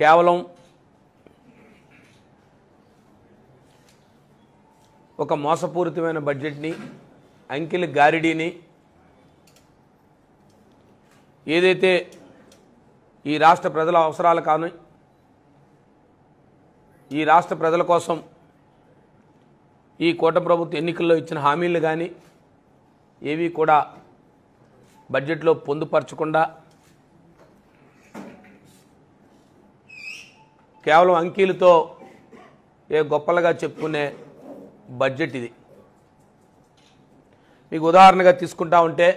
కేవలం ఒక మోసపూరితమైన బడ్జెట్ని, అంకెల గారిడీని, ఏదైతే ఈ రాష్ట్ర ప్రజల అవసరాలు కానీ, ఈ రాష్ట్ర ప్రజల కోసం ఈ కూటమి ప్రభుత్వ ఎన్నికల్లో ఇచ్చిన హామీలు కానీ ఏవి కూడా బడ్జెట్లో పొందుపరచకుండా కేవలం అంకెలతో గొప్పలుగా చెప్పుకునే బడ్జెట్ ఇది. మీకు ఉదాహరణగా తీసుకుంటా ఉంటే,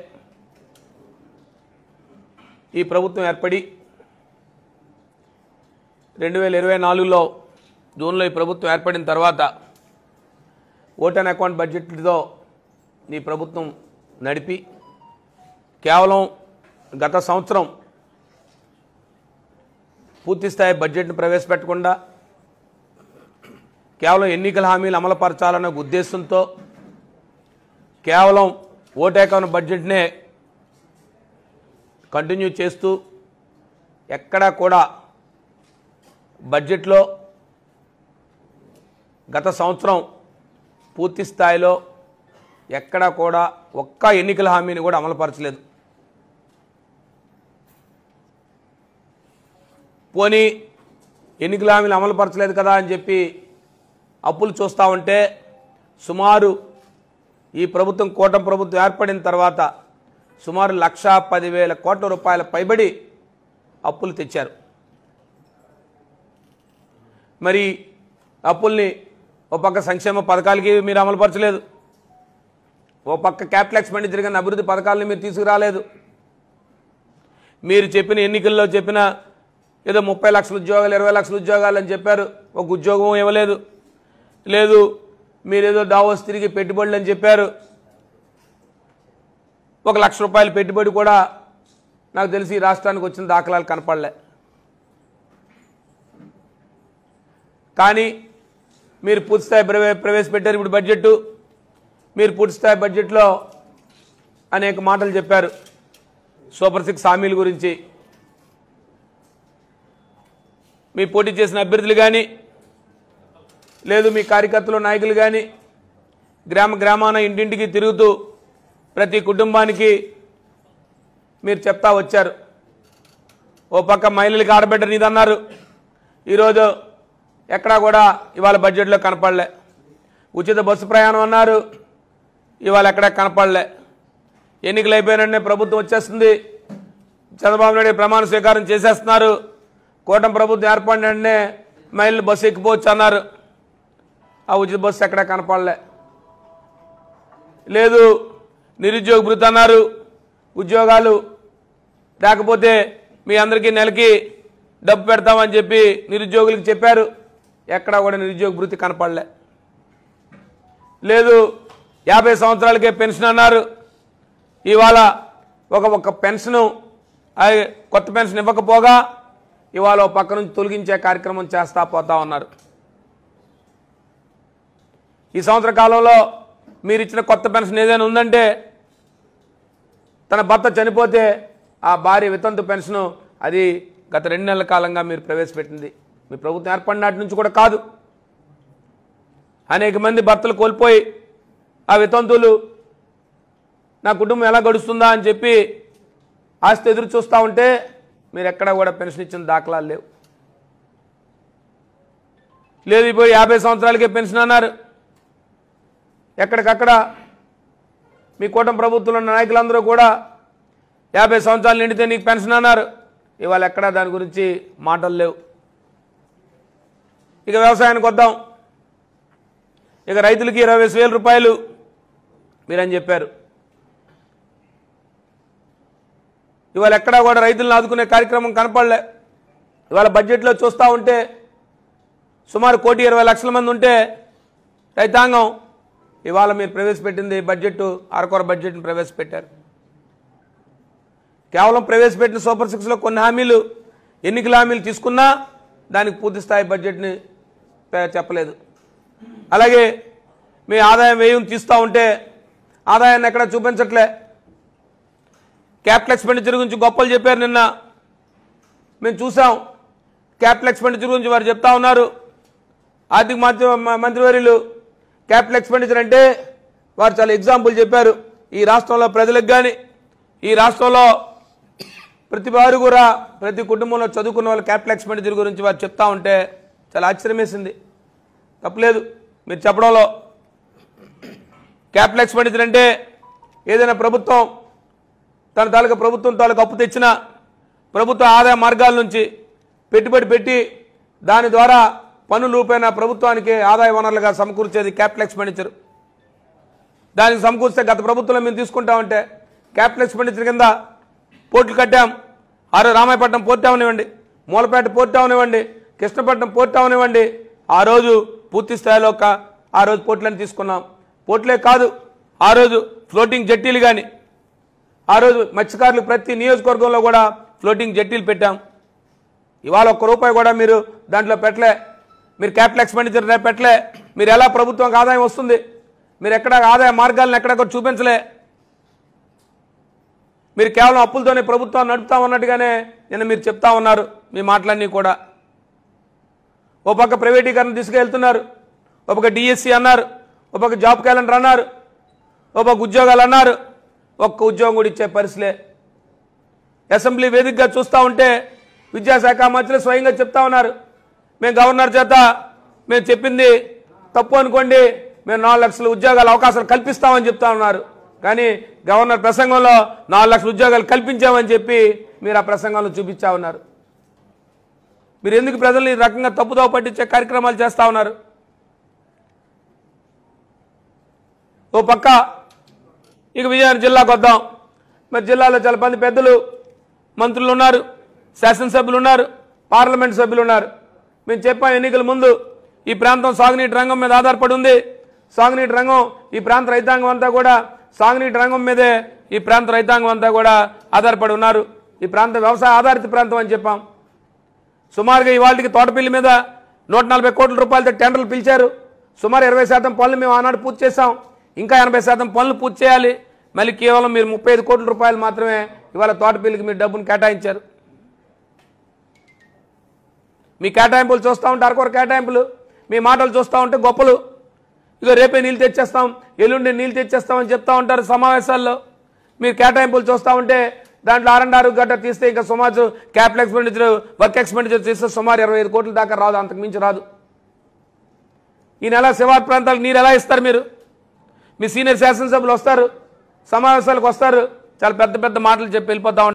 ఈ ప్రభుత్వం ఏర్పడి 2024లో జూన్లో ఈ ప్రభుత్వం ఏర్పడిన తర్వాత ఓట్ అండ్ అకౌంట్ బడ్జెట్తో ఈ ప్రభుత్వం నడిపి కేవలం గత సంవత్సరం పూర్తిస్థాయి బడ్జెట్ను ప్రవేశపెట్టకుండా కేవలం ఎన్నికల హామీలు అమలుపరచాలన్న ఉద్దేశంతో కేవలం ఓట్ అకౌంట్ బడ్జెట్నే కంటిన్యూ చేస్తూ ఎక్కడా కూడా బడ్జెట్లో గత సంవత్సరం పూర్తి స్థాయిలో ఎక్కడా కూడా ఒక్క ఎన్నికల హామీని కూడా అమలుపరచలేదు. పోనీ ఎన్నికల హామీలు అమలుపరచలేదు కదా అని చెప్పి అప్పులు చూస్తూ ఉంటే సుమారు ఈ ప్రభుత్వం కూటమి ప్రభుత్వం ఏర్పడిన తర్వాత సుమారు 1,10,000 కోట్ల రూపాయల పైబడి అప్పులు తెచ్చారు. మరి అప్పుల్ని ఓ పక్క సంక్షేమ పథకాలకి మీరు అమలుపరచలేదు, ఓ పక్క క్యాపిటల్ ఎక్స్పెండిచర్ కానీ అభివృద్ధి పథకాలని మీరు తీసుకురాలేదు. మీరు చెప్పిన ఎన్నికల్లో చెప్పిన ఏదో 30 లక్షల ఉద్యోగాలు 20 లక్షల ఉద్యోగాలు అని చెప్పారు, ఒక ఉద్యోగం ఇవ్వలేదు. లేదు మీరేదో దావోస్ తిరిగి పెట్టుబడులు అని చెప్పారు, 1 లక్ష రూపాయల పెట్టుబడి కూడా నాకు తెలిసి ఈ రాష్ట్రానికి వచ్చిన దాఖలాలు కనపడలే. కానీ మీరు పూర్తిస్థాయి ప్రవేశపెట్టారు. ఇప్పుడు బడ్జెట్ మీరు పూర్తిస్థాయి బడ్జెట్లో అనేక మాటలు చెప్పారు. సూపర్ 6 హామీల గురించి మీ పోటీ చేసిన అభ్యర్థులు కానీ, లేదు మీ కార్యకర్తలు నాయకులు కానీ గ్రామాన ఇంటింటికి తిరుగుతూ ప్రతి కుటుంబానికి మీరు చెప్తా వచ్చారు. ఓ పక్క మహిళలకు ఆడబిడ్డ నీదన్నారు, ఈరోజు ఎక్కడా కూడా ఇవాళ బడ్జెట్లో కనపడలే. ఉచిత బస్సు ప్రయాణం అన్నారు, ఇవాళ ఎక్కడా కనపడలే. ఎన్నికలు అయిపోయిననే ప్రభుత్వం వచ్చేస్తుంది, చంద్రబాబు నాయుడు ప్రమాణ స్వీకారం చేసేస్తున్నారు, కూటమి ప్రభుత్వం ఏర్పడిననే మహిళలు బస్సు ఎక్కిపోవచ్చు అన్నారు, ఆ ఉచిత బస్సు ఎక్కడా కనపడలే. లేదు నిరుద్యోగ భృతి అన్నారు, ఉద్యోగాలు లేకపోతే మీ అందరికీ నెలకి డబ్బు పెడతామని చెప్పి నిరుద్యోగులకు చెప్పారు, ఎక్కడా కూడా నిరుద్యోగ భృతి కనపడలే. లేదు 50 సంవత్సరాలకే పెన్షన్ అన్నారు, ఇవాళ ఒక పెన్షను కొత్త పెన్షన్ ఇవ్వకపోగా ఇవాళ ఒక పక్క నుంచి తొలగించే కార్యక్రమం చేస్తా పోతా ఉన్నారు. ఈ సంవత్సర కాలంలో మీరు ఇచ్చిన కొత్త పెన్షన్ ఏదైనా ఉందంటే, తన భర్త చనిపోతే ఆ భార్య వితంతు పెన్షను అది గత 2 నెలల కాలంగా మీరు ప్రవేశపెట్టింది. మీ ప్రభుత్వం ఏర్పడినాటి నుంచి కూడా కాదు. అనేక మంది భర్తలు కోల్పోయి ఆ వితంతువులు నా కుటుంబం ఎలా గడుస్తుందా అని చెప్పి ఆస్తి ఎదురు చూస్తూ ఉంటే మీరు ఎక్కడా కూడా పెన్షన్ ఇచ్చిన దాఖలాలు లేవు. లేదు ఇప్పుడు 50 సంవత్సరాలకే పెన్షన్ అన్నారు, ఎక్కడికక్కడ మీ కూటమి ప్రభుత్వంలో ఉన్న నాయకులందరూ కూడా 50 సంవత్సరాలు నిండితే నీకు పెన్షన్ అన్నారు, ఇవాళ ఎక్కడా దాని గురించి మాటలు లేవు. ఇక వ్యవసాయానికి వద్దాం. ఇక రైతులకి 25,000 రూపాయలు మీరని చెప్పారు, ఇవాళ ఎక్కడా కూడా రైతులను ఆదుకునే కార్యక్రమం కనపడలే. ఇవాళ బడ్జెట్లో చూస్తూ ఉంటే సుమారు 1,20,00,000 మంది ఉంటే రైతాంగం ఇవాళ మీరు ప్రవేశపెట్టింది బడ్జెట్ అరకొర బడ్జెట్ని ప్రవేశపెట్టారు. కేవలం ప్రవేశపెట్టిన సూపర్ 6లో కొన్ని హామీలు ఎన్నికల హామీలు తీసుకున్నా దానికి పూర్తి స్థాయి బడ్జెట్ని చెప్పలేదు. అలాగే మీ ఆదాయం వ్యయం తీస్తూ ఉంటే ఆదాయాన్ని ఎక్కడ చూపించట్లే. క్యాపిటల్ ఎక్స్పెండిచర్ గురించి గొప్పలు చెప్పారు నిన్న, మేము చూసాం. క్యాపిటల్ ఎక్స్పెండిచర్ గురించి వారు చెప్తా ఉన్నారు. ఆర్థిక మంత్రివర్యులు క్యాపిటల్ ఎక్స్పెండిచర్ అంటే వారు చాలా ఎగ్జాంపుల్ చెప్పారు. ఈ రాష్ట్రంలో ప్రజలకు కానీ ఈ రాష్ట్రంలో ప్రతి వారు కూడా ప్రతి కుటుంబంలో చదువుకున్న వాళ్ళు క్యాపిటల్ ఎక్స్పెండిచర్ గురించి వారు చెప్తా ఉంటే చాలా ఆశ్చర్యం వేసింది. తప్పలేదు మీరు చెప్పడంలో. క్యాపిటల్ ఎక్స్పెండిచర్ అంటే ఏదైనా ప్రభుత్వం తన ప్రభుత్వం తాలూకు అప్పు తెచ్చిన ప్రభుత్వ ఆదాయ మార్గాల నుంచి పెట్టుబడి పెట్టి దాని ద్వారా పన్నుల రూపేణ ప్రభుత్వానికి ఆదాయ వనరులుగా సమకూర్చేది క్యాపిటల్ ఎక్స్పెండిచర్. దానికి సమకూర్స్తే గత ప్రభుత్వంలో మేము తీసుకుంటామంటే క్యాపిటల్ ఎక్స్పెండిచర్ కింద పోర్టులు కట్టాం. రామాయపట్నం పోర్ట్ అవనివ్వండి, మూలపేట పోర్ట్ అవనివ్వండి, కృష్ణపట్నం పోర్ట్ అవనివ్వండి. ఆ రోజు పూర్తి స్థాయిలో ఆ రోజు పోర్టులను తీసుకున్నాం. పోర్టులే కాదు, ఆ రోజు ఫ్లోటింగ్ జట్టీలు కానీ ఆ రోజు మత్స్యకారులు ప్రతి నియోజకవర్గంలో కూడా ఫ్లోటింగ్ జట్టీలు పెట్టాం. ఇవాళ ₹1 కూడా మీరు దాంట్లో పెట్టలే. మీరు క్యాపిటల్ ఎక్స్పెండిచర్ పెట్టలే. మీరు ఎలా ప్రభుత్వానికి ఆదాయం వస్తుంది, మీరు ఎక్కడ ఆదాయ మార్గాలను ఎక్కడెక్కడ చూపించలే. మీరు కేవలం అప్పులతోనే ప్రభుత్వాన్ని నడుపుతా ఉన్నట్టుగానే నిన్న మీరు చెప్తా ఉన్నారు మీ మాటలన్నీ కూడా. ఓ పక్క ప్రైవేటీకరణ తీసుకెళ్తున్నారు, ఓ పక్క డిఎస్సి అన్నారు, ఓ పక్క జాబ్ క్యాలెండర్ అన్నారు, ఓ పక్క ఉద్యోగాలు అన్నారు. ఒక్క ఉద్యోగం కూడా ఇచ్చే పరిస్థితులే. అసెంబ్లీ వేదికగా చూస్తూ ఉంటే విద్యాశాఖ మంత్రులు స్వయంగా చెప్తా ఉన్నారు, మేము గవర్నర్ చేత మేము చెప్పింది తప్పు అనుకోండి, మేము 4 లక్షల ఉద్యోగాల అవకాశాలు కల్పిస్తామని చెప్తా ఉన్నారు. కానీ గవర్నర్ ప్రసంగంలో 4 లక్షల ఉద్యోగాలు కల్పించామని చెప్పి మీరు ఆ ప్రసంగంలో చూపించా ఉన్నారు. మీరు ఎందుకు ప్రజల్ని ఈ రకంగా తప్పుదోవ పట్టించే కార్యక్రమాలు చేస్తూ ఉన్నారు? ఓ పక్క ఇక విజయనగరం జిల్లాకు వద్దాం. మరి జిల్లాలో చాలా మంది పెద్దలు మంత్రులు ఉన్నారు, శాసనసభ్యులు ఉన్నారు, పార్లమెంట్ సభ్యులు ఉన్నారు. మేము చెప్పాం ఎన్నికల ముందు ఈ ప్రాంతం సాగునీటి రంగం మీద ఆధారపడి ఉంది. సాగునీటి రంగం ఈ ప్రాంత రైతాంగం అంతా కూడా సాగునీటి రంగం మీదే ఈ ప్రాంత రైతాంగం అంతా కూడా ఆధారపడి ఉన్నారు. ఈ ప్రాంతం వ్యవసాయ ఆధారిత ప్రాంతం అని చెప్పాం. సుమారుగా ఇవాళకి తోటపల్లి మీద 140 కోట్ల రూపాయలతో టెండర్లు పిలిచారు. సుమారు 20% పనులు మేము ఆనాడు పూర్తి చేశాం. ఇంకా 80% పనులు పూర్తి చేయాలి. మళ్ళీ కేవలం మీరు 35 కోట్ల రూపాయలు మాత్రమే ఇవాళ తోటపల్లికి మీరు డబ్బును కేటాయించారు. మీ కేటాయింపులు చూస్తూ ఉంటే అరకొర కేటాయింపులు, మీ మాటలు చూస్తూ ఉంటే గొప్పలు. ఇక రేపే నీళ్ళు తెచ్చేస్తాం, ఎల్లుండి నీళ్ళు తెచ్చేస్తామని చెప్తా ఉంటారు సమావేశాల్లో. మీరు కేటాయింపులు చూస్తూ ఉంటే దాంట్లో R&R గట్ట తీస్తే ఇంకా సుమారు క్యాపిటల్ ఎక్స్పెండిచర్ వర్క్ ఎక్స్పెండిచర్ తీస్తే సుమారు 25 కోట్ల దాకా రాదు, అంతకు మించి రాదు. ఈ నెల శివారు ప్రాంతాలకు నీరు ఎలా ఇస్తారు? మీరు మీ సీనియర్ శాసనసభ్యులు వస్తారు, సమావేశాలకు వస్తారు, చాలా పెద్ద పెద్ద మాటలు చెప్పి వెళ్ళిపోతా ఉంటారు.